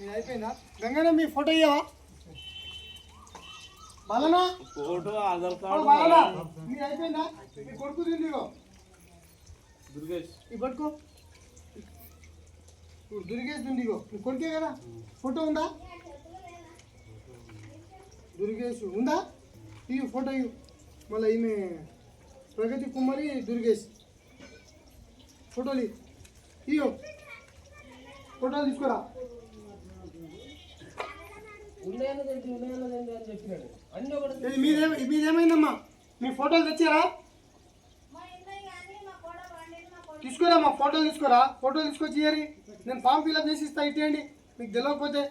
ఇది అయిపోయిందా? గంగన్న మీ photo ఇయ్యవా? బాలనా photo Aadhaar card బాలనా మీ అయిపోయిందా? మీ కొడుకు తిండిగో దుర్గేష్ ఈ పట్టుకో. దుర్గేష్ తిండిగో మీ కొడుకే కదా. ఫోటో ఉందా? దుర్గేష్ ఉందా? ఇవి ఫోటో ఇవ్వు. మళ్ళీ ఈమె ప్రగతి కుమారి దుర్గేష్ ఫోటోలు ఇయ్యో. ఫోటోలు తీసుకురా. మీదేమైందమ్మా? మీ ఫోటోలు తెచ్చారా? తీసుకురా మా ఫోటోలు తీసుకురా. ఫోటోలు తీసుకొచ్చి ఇయ్యరి. నేను ఫామ్ ఫిల్అప్ చేసి ఇస్తా. ఇట్టేయండి మీకు తెలియకపోతే.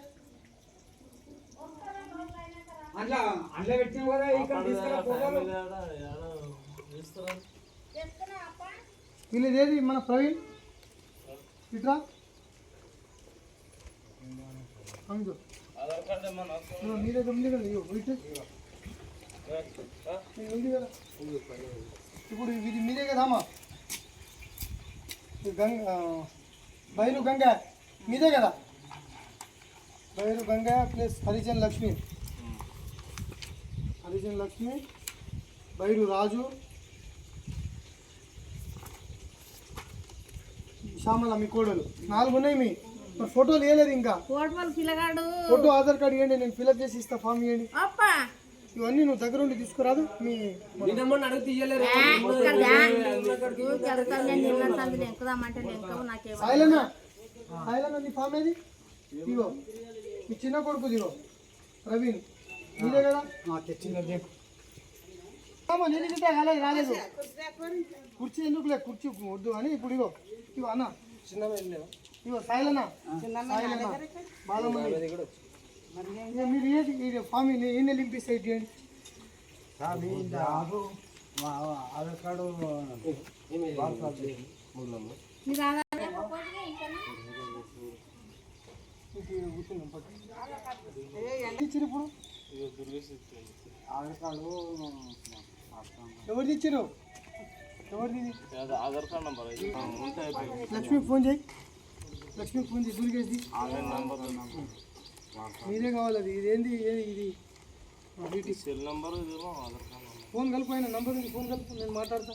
వీళ్ళేది మన ప్రవీణ్ ఇట్రా. మీరే ఉంది కదా ఉంది కదా. ఇప్పుడు ఇది మీరే కదా అమ్మా. బైరు గంగా మీదే కదా. బైరు గంగా ప్లస్ హరిజన్ లక్ష్మి, హరిజన్ లక్ష్మి, బైరు రాజు, శ్యామల మీ కోడలు. 4 ఉన్నాయి. మీ మరి ఫోటోలు ఇవ్వలేదు ఇంకా. ఫోటో ఆధార్ కార్డు ఇవ్వండి, నేను ఫిల్అప్ చేసి ఇస్తా. ఫామ్ ఇవ్వండి. ఇవన్నీ నువ్వు దగ్గర ఉండి తీసుకురాదు. మీ సాయిలనా సాయిలనా నీ ఫామ్ ఏది? ఇగో మీ చిన్న కొడుకు దిగో ప్రవీణ్ మీదే కదా. రాలేదు కుర్చీ ఎందుకులే, కుర్చీ వద్దు అని. ఇప్పుడు ఇగో ఇగో అన్న చిన్న ఇగో సాయిలనా సాయిలనా బాలమణి మీరు ఏది ఫామ్ ఎన్ని లింపిస్తాయి ఇవ్వండి. ఆధార్ కార్డు ఇచ్చారు ఇప్పుడు. ఆధార్ కార్డు ఎవరిది ఇచ్చారు? ఎవరిది? ఆధార్ కార్డు నంబర్ లక్ష్మికి ఫోన్ చేయి. లక్ష్మికి ఫోన్ చేసి దుర్గేష్ది మీదే కావాలి. అది ఇదేంది ఇది cell number Aadhaar card phone కలుపు. ఆయన నంబర్ ఫోన్ కలుపు, నేను మాట్లాడతా.